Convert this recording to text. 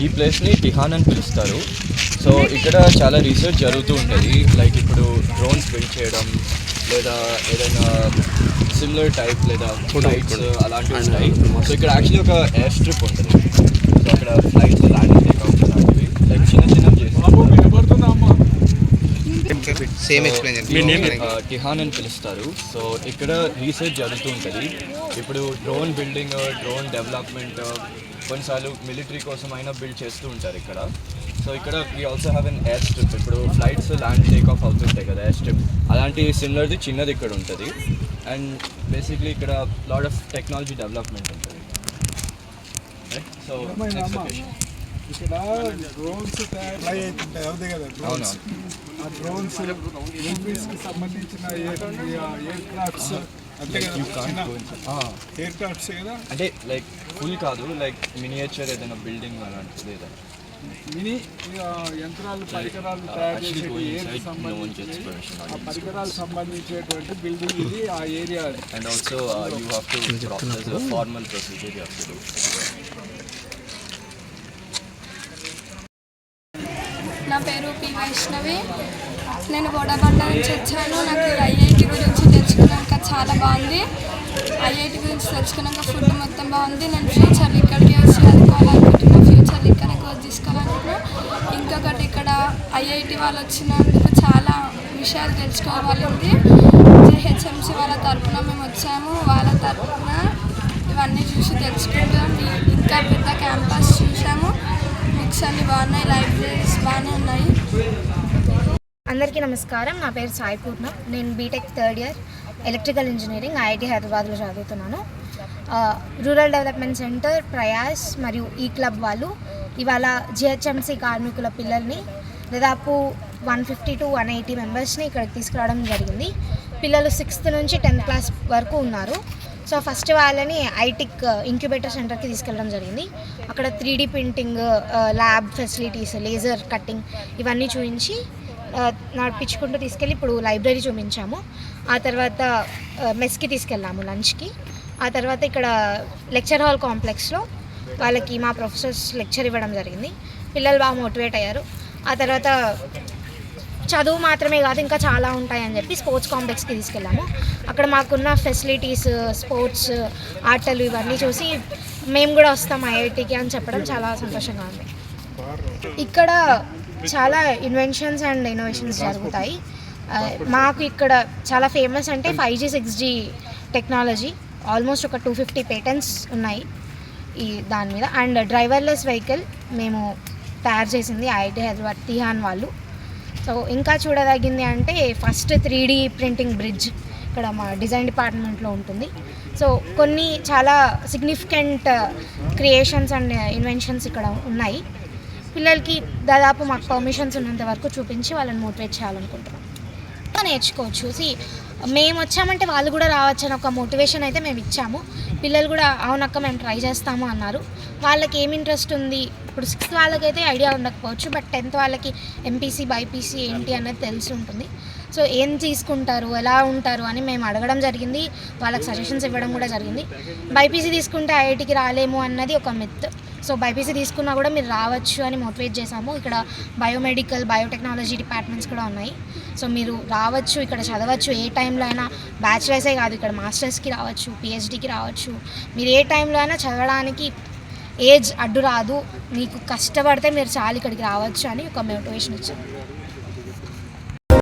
ఈ ప్లేస్ని టిహాన్ అని పిలుస్తారు. సో ఇక్కడ చాలా రీసెర్చ్ జరుగుతూ ఉంటుంది. లైక్ ఇప్పుడు డ్రోన్స్ బిల్డ్ చేయడం లేదా ఏదైనా సిమిలర్ టైప్ లేదా ఫ్లైట్స్ అలాంటివి ఉంటాయి. సో ఇక్కడ యాక్చువల్లీ ఒక ఎయిర్ స్ట్రిప్ ఉంటుంది. సో అక్కడ ఫ్లైట్స్ ల్యాండింగ్ టేక్అవుట్ అలాంటివి లైక్ చిన్న చిన్నవి చేస్తారు. టిహాన్ అని పిలుస్తారు. సో ఇక్కడ రీసెర్చ్ జరుగుతూ ఉంటుంది. ఇప్పుడు డ్రోన్ బిల్డింగ్, డ్రోన్ డెవలప్మెంట్ కొన్నిసార్లు మిలిటరీ కోసం అయినా బిల్డ్ చేస్తూ ఉంటారు ఇక్కడ. సో ఇక్కడ we also have an air strip. ఇప్పుడు ఫ్లైట్స్ ల్యాండ్ టేక్ ఆఫ్ అవుతుంటాయి కదా, ఎయిర్ స్ట్రిప్ అలాంటి సిమిలర్ది చిన్నది ఇక్కడ ఉంటుంది. అండ్ బేసిక్లీ ఇక్కడ లాట్ ఆఫ్ టెక్నాలజీ డెవలప్మెంట్ ఉంటుంది. సో ఇక్కడ డ్రోన్స్ ఫ్లై అవుతుంటాయి అవుతాయి కదా డ్రోన్స్. ఆ డ్రోన్స్ మూవీస్కి సంబంధించిన ఎయిర్ క్రాఫ్ట్స్ అంతే కదా, ఎయిర్ క్రాఫ్ట్స్ కదా. అంటే లైక్ ఫుల్ కాదు, లైక్ మినియేచర్ ఏదైనా బిల్డింగ్ అలాంటిది ఏదైనా మినీ యంత్రాలు పరికరాలు తయారు చేసే ఆ పరికరాలు సంబంధించేటువంటి బిల్డింగ్ ఇది ఆ area. And also you have to formal procedure you have to do. నా పేరు పి వైష్ణవి. నేను బోడబండ నుంచి వచ్చాను. నాకు ఐఐటి గురించి తెలుసుకున్నాక చాలా బాగుంది. ఐఐటి గురించి తెలుసుకున్నాక ఫుడ్ మొత్తం బాగుంది. నేను ఫ్యూచర్లో ఇక్కడికి వచ్చి చదువుకోవాలనుకుంటున్నాను. ఫ్యూచర్లో ఇక్కడే కోర్స్ తీసుకోవాలనుకుంటున్నాను. ఇంకొకటి ఇక్కడ ఐఐటి వాళ్ళు వచ్చినందుకు చాలా విషయాలు తెలుసుకోవాలింది. జేహెచ్ఎంసీ వాళ్ళ తరఫున మేము వచ్చాము. వాళ్ళ తరఫున ఇవన్నీ చూసి తెలుసుకుంటాం. ఇంకా పెద్ద క్యాంపస్ చూసాము. బుక్స్ అన్నీ బాగున్నాయి, లైబ్రరీస్ బాగానే ఉన్నాయి. అందరికీ నమస్కారం. నా పేరు సాయి పూర్ణ. నేను BTech third year electrical engineering IIT హైదరాబాద్లో చదువుతున్నాను. రూరల్ డెవలప్మెంట్ సెంటర్, ప్రయాస్ మరియు ఈ క్లబ్ వాళ్ళు ఇవాళ జిహెచ్ఎంసీ కార్మికుల పిల్లల్ని దాదాపు 150 to 180 మెంబర్స్ని ఇక్కడికి తీసుకురావడం జరిగింది. పిల్లలు 6th నుంచి 10th క్లాస్ వరకు ఉన్నారు. సో ఫస్ట్ వాళ్ళని ఐటిక్ ఇంక్యుబేటర్ సెంటర్కి తీసుకెళ్ళడం జరిగింది. అక్కడ 3D printing lab facilities, laser cutting ఇవన్నీ చూపించి నడిపించుకుంటూ తీసుకెళ్ళి ఇప్పుడు లైబ్రరీ చూపించాము. ఆ తర్వాత మెస్కి తీసుకెళ్ళాము లంచ్కి. ఆ తర్వాత ఇక్కడ లెక్చర్ హాల్ కాంప్లెక్స్లో వాళ్ళకి మా ప్రొఫెసర్స్ లెక్చర్ ఇవ్వడం జరిగింది. పిల్లలు బాగా మోటివేట్ అయ్యారు. ఆ తర్వాత చదువు మాత్రమే కాదు ఇంకా చాలా ఉంటాయని చెప్పి స్పోర్ట్స్ కాంప్లెక్స్కి తీసుకెళ్ళాము. అక్కడ మాకున్న ఫెసిలిటీస్, స్పోర్ట్స్, ఆటలు ఇవన్నీ చూసి మేము కూడా వస్తాం ఐఐటికి అని చెప్పడం చాలా సంతోషంగా ఉంది. ఇక్కడ చాలా ఇన్వెన్షన్స్ అండ్ ఇన్నోవేషన్స్ జరుగుతాయి. మాకు ఇక్కడ చాలా ఫేమస్ అంటే 5G 6G టెక్నాలజీ. ఆల్మోస్ట్ ఒక 250 పేటెంట్స్ ఉన్నాయి ఈ దాని మీద. అండ్ డ్రైవర్లెస్ వెహికల్ మేము తయారు చేసింది ఐఐటి హైదరాబాద్ టిహాన్ వాళ్ళు. సో ఇంకా చూడదగింది అంటే ఫస్ట్ 3D ప్రింటింగ్ బ్రిడ్జ్ ఇక్కడ మా డిజైన్ డిపార్ట్మెంట్లో ఉంటుంది. సో కొన్ని చాలా సిగ్నిఫికెంట్ క్రియేషన్స్ అండ్ ఇన్వెన్షన్స్ ఇక్కడ ఉన్నాయి. పిల్లలకి దాదాపు మాకు పర్మిషన్స్ ఉన్నంత వరకు చూపించి వాళ్ళని మోటివేట్ చేయాలనుకుంటున్నాం. నేర్చుకోవచ్చు. మేము వచ్చామంటే వాళ్ళు కూడా రావచ్చు అని ఒక మోటివేషన్ అయితే మేము ఇచ్చాము. పిల్లలు కూడా అవునక్క మేము ట్రై చేస్తాము అన్నారు. వాళ్ళకి ఏమి ఇంట్రెస్ట్ ఉంది, ఇప్పుడు 6th వాళ్ళకైతే ఐడియా ఉండకపోవచ్చు, బట్ 10th వాళ్ళకి ఎంపీసీ బైపీసీ ఏంటి అన్నది తెలిసి ఉంటుంది. సో ఏం తీసుకుంటారు, ఎలా ఉంటారు అని మేము అడగడం జరిగింది. వాళ్ళకి సజెషన్స్ ఇవ్వడం కూడా జరిగింది. బైపీసీ తీసుకుంటే ఐఐటికి రాలేము అన్నది ఒక మిత్. సో బైపీసీ తీసుకున్నా కూడా మీరు రావచ్చు అని మోటివేట్ చేశాము. ఇక్కడ బయోమెడికల్, బయోటెక్నాలజీ డిపార్ట్మెంట్స్ కూడా ఉన్నాయి. సో మీరు రావచ్చు, ఇక్కడ చదవచ్చు. ఏ టైంలో అయినా బ్యాచిలర్సే కాదు, ఇక్కడ మాస్టర్స్కి రావచ్చు, పిహెచ్డీకి రావచ్చు. మీరు ఏ టైంలో అయినా చదవడానికి ఏజ్ అడ్డు రాదు. మీకు కష్టపడితే మీరు చాలా ఇక్కడికి రావచ్చు అని ఒక మోటివేషన్ ఇచ్చారు.